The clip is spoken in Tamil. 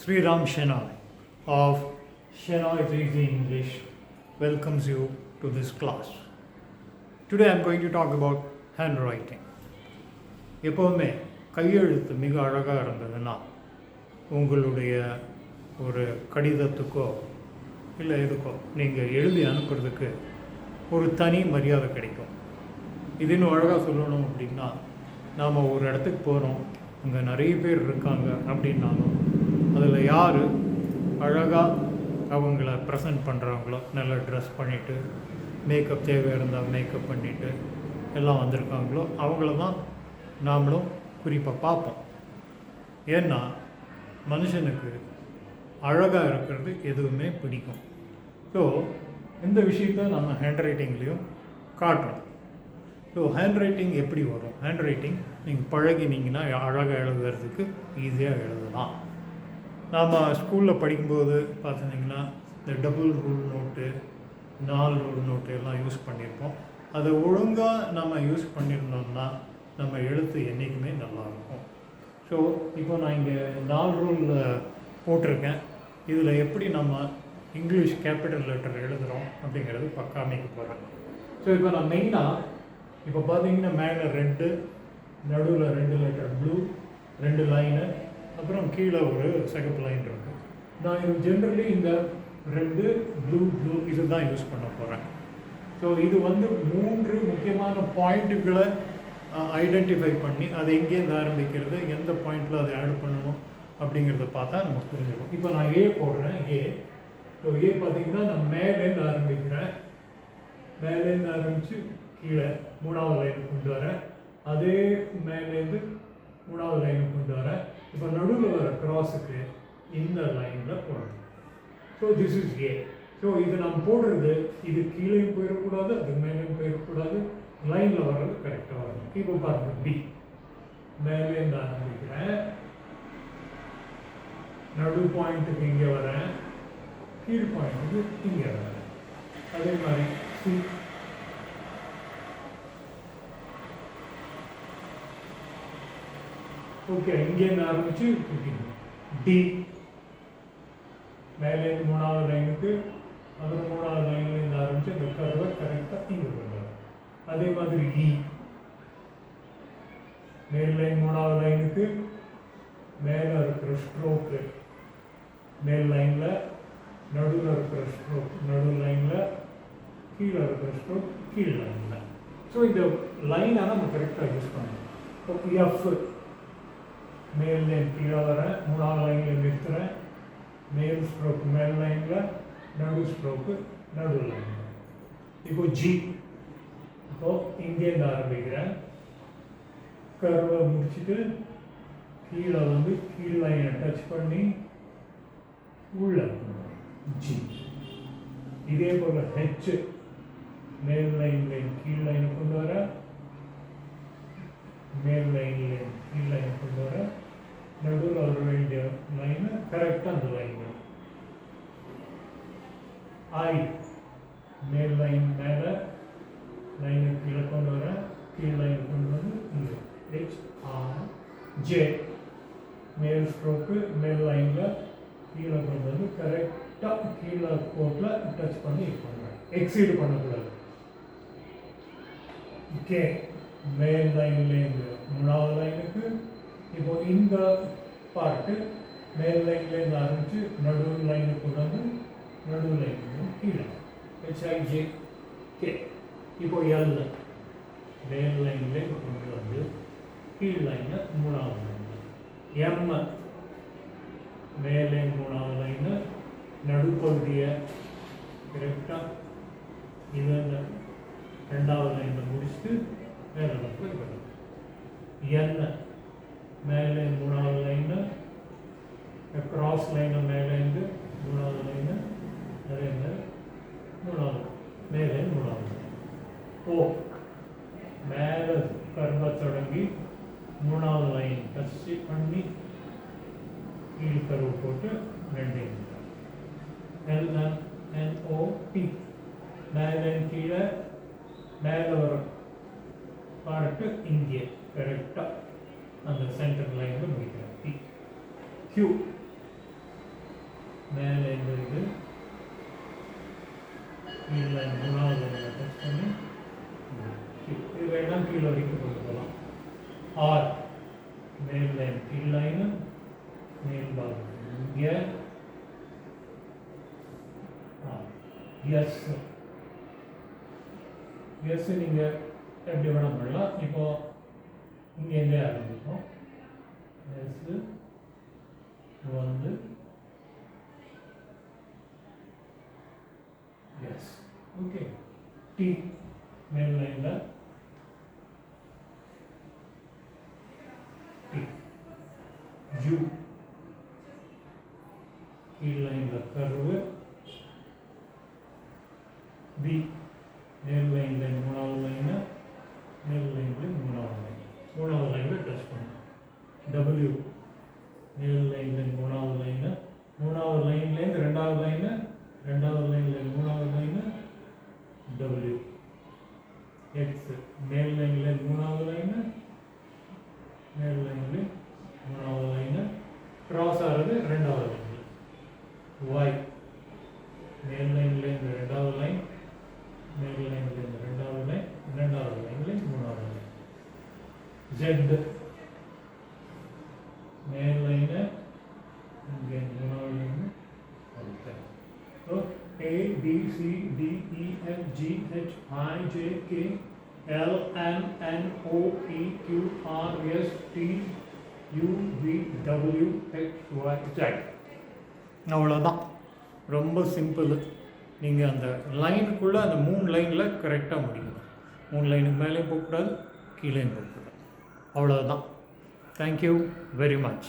Sriram Shenoy of Shenoy is Easy English welcomes you to this class. Today I am going to talk about handwriting. எப்போவுமே கையெழுத்து மிக அழகாக இருந்ததுன்னா உங்களுடைய ஒரு கடிதத்துக்கோ இல்லை எதுக்கோ நீங்கள் எழுதி அனுப்புறதுக்கு ஒரு தனி மரியாதை கிடைக்கும். இது இன்னும் அழகாக சொல்லணும் அப்படின்னா நாம் ஒரு இடத்துக்கு போகிறோம், அங்கே நிறைய பேர் இருக்காங்க அப்படின்னாலும் அதில் யார் அழகாக அவங்கள ப்ரெசன்ட் பண்ணுறாங்களோ, நல்லா ட்ரெஸ் பண்ணிவிட்டு மேக்கப் தேவை இருந்தால் மேக்கப் பண்ணிவிட்டு எல்லாம் வந்திருக்காங்களோ அவங்கள தான் நாமளும் குறிப்பாக பார்ப்போம். ஏன்னா மனுஷனுக்கு அழகாக இருக்கிறது எதுவுமே பிடிக்கும். ஸோ இந்த விஷயத்தை நம்ம ஹேண்ட் ரைட்டிங்லேயும் காட்டுறோம். ஸோ ஹேண்ட் ரைட்டிங் எப்படி வரும்? ஹேண்ட் ரைட்டிங் நீங்கள் பழகினீங்கன்னா அழகாக எழுதுறதுக்கு ஈஸியாக எழுதலாம். நாம் ஸ்கூலில் படிக்கும்போது பார்த்துட்டிங்கன்னா இந்த double rule note, 4 rule note எல்லாம் யூஸ் பண்ணியிருப்போம். அதை ஒழுங்காக நம்ம யூஸ் பண்ணியிருந்தோம்னா நம்ம எழுத்து என்றைக்குமே நல்லாயிருக்கும். ஸோ இப்போ நான் இங்கே 4 ரூல் போட்டிருக்கேன். இதில் எப்படி நம்ம இங்கிலீஷ் கேபிட்டல் லெட்டர் எழுதுகிறோம் அப்படிங்கிறது காமிக்க போகிறேன். ஸோ இப்போ நான் மெயினாக இப்போ பார்த்தீங்கன்னா மேலே 2, நடுவில் 2 லெட்டர் ப்ளூ, 2 லைனு, அப்புறம் கீழே ஒரு சிகப்பு லைன் இருக்குது. நான் இது ஜென்ரலி இந்த 2 ப்ளூ இது தான் யூஸ் பண்ண போகிறேன். ஸோ இது வந்து 3 முக்கியமான பாயிண்ட்டுகளை ஐடென்டிஃபை பண்ணி அது எங்கேருந்து ஆரம்பிக்கிறது, எந்த பாயிண்டில் அதை ஆட் பண்ணணும் அப்படிங்கிறத பார்த்தா நமக்கு புரிஞ்சுக்கும். இப்போ நான் ஏ போடுறேன். ஸோ ஏ பார்த்தீங்கன்னா நான் மேலேருந்து ஆரம்பிக்கிறேன். மேலேருந்து ஆரம்பித்து கீழே 3வது லைனுக்கு கொண்டு வரேன். அதே மேலேருந்து 3வது லைனுக்கு கொண்டு வரேன். இப்போ நடுவில் வர க்ராஸுக்கு இந்த லைனில் போடணும். So this is a. So இது நம்ம போடுறது இது கீழேயும் போயிடக்கூடாது, அது மேலேயும் போயிடக்கூடாது, லைனில் வர்றது கரெக்டாக வரணும். இப்போ பாருங்கள் பி. மேலேருந்து ஆரம்பிக்கிறேன், நடு பாயிண்ட்டுக்கு இங்கே வரேன், கீழ் பாயிண்ட்டுக்கு இங்கே வரேன். அதே மாதிரி சி. ஓகே, இங்கேருந்து ஆரம்பிச்சு டி. மேலேருந்து 3வது லைனுக்கு, அப்புறம் 3வது லைன்லேருந்து ஆரம்பிச்சு இந்த கர்வை கரெக்டாக இங்கே கொண்டு வரும். அதே மாதிரி இ. மேல் லைன் 3வது லைனுக்கு மேலே இருக்கிற ஸ்ட்ரோக்கு மேல் லைனில், நடுவில் இருக்கிற ஸ்ட்ரோக் நடு லைனில், கீழே இருக்கிற ஸ்ட்ரோக் கீழ் லைனில். ஸோ இந்த லைனை நம்ம கரெக்டாக யூஸ் பண்ணணும். இப்போ எஃப். மேல் லைன் கீழே வரேன், 3வது லைனில் நிறுத்துகிறேன், மேல் ஸ்ட்ரோக்கு மேல் லைனில், நடு ஸ்ட்ரோக்கு நடு லைனில். இப்போ ஜி. இப்போது இங்கேருந்து ஆரம்பிக்கிறேன், கர்வை முடிச்சுட்டு கீழே வந்து கீழ் லைனை டச் பண்ணி உள்ள ஜி. இதே போல் ஹெச். மேல் லைன் கீழ் லைனை கொண்டு வர, மேல் லைன் கீழ் லைனை கொண்டு வர, நடுவில் வர வேண்டிய லைனு கரெக்டாக அந்த லைன். ஐ. மேல் லைன் மேலே, லைனை கீழே கொண்டு வர, கீழ் லைனை கொண்டு வந்து இங்கே ஹெச் ஆர். ஜே. மேல் ஸ்ட்ரோக்கு மேல் லைனில் கீழே கொண்டு வந்து கரெக்டாக கீழே கோட்டில் டச் பண்ணி இது பண்ணுறேன், எக்ஸீடு பண்ணக்கூடாது. கே. மேல் லைன்லேருந்து 3வது லைனுக்கு, இப்போ இந்த பார்ட்டு மேல் லைன்லேருந்து ஆரம்பித்து நடு லைனுக்கு கொண்டு வந்து நடு லைனுக்கு கீழே ஹெச்ஐஜே கே. இப்போ எல். மேல் லைன்லேருந்து கொண்டு வந்து கீழ் லைனை 3வது லைனில். எம். மேலே 3வது லைனு, நடுப்பகுதியை கரெக்டாக இது 2வது லைனில் முடிச்சுட்டு மேலே போய் வரும். என். மேலே 3வது லைனு, கிராஸ் லைனை மேலேருந்து 3வது லைனு, அதே மாதிரி 3வது மேலே 3வது லைன். ஓ. மேலே கர்வை தொடங்கி 3வது லைன் டச் பண்ணி கீழ் கருவு போட்டு 2 LNNOP. மேலே கீழே மேலே வரும் பார்ட்டு இங்கே கரெக்டாக அந்த சென்டர் லைனில் முடிக்கிறேன். Q. லைன் மூணாவது லைனில் டச் பண்ணி இது வேணால் கீழே வரைக்கும் கொண்டு போகலாம். ஆர் மேல் லைன் கீழ் லைனு மேல் பாகம் இங்கே எஸ் எஸ் நீங்கள் எப்படி வேணால் பண்ணலாம். இப்போது இங்கே எங்கே ஆரம்பிப்போம் எஸ் வந்து எஸ் ஓகே. டி மேல் லைனில் டி யூ கீழ் லைனில் கர்வு பி மேல் லைனில் மூணாவது லைனு மேல் லைனில் மூணாவது லைனில் டச் பண்ணும். டபிள்யூ மேல் லைனில் மூணாவது லைன்லேருந்து ரெண்டாவது லைனில் மூணாவது லைனு டபிள்யூ. எக்ஸ் மேல் லைனில் மூணாவது லைனு க்ராஸ் ஆகிறது ரெண்டாவது லைனில். ஒய் மேல் லைன்லேருந்து ரெண்டாவது லைன் ரெண்டாவது லைனில் மூணாவது லைன். ஜெட் மேல் லைனு இங்கே மூணாவது line. So A B C D E F G H I J K L M N O P Q R S T U V W X Y Z. அவ்வளோதான், ரொம்ப சிம்பிள். நீங்கள் அந்த லைனுக்குள்ளே அந்த 3 லைனில் கரெக்டாக முடிக்கணும். 3 லைனுக்கு மேலேயும் போகக்கூடாது, கீழேயும் போகக்கூடாது. அவ்வளோதான். Thank you very much.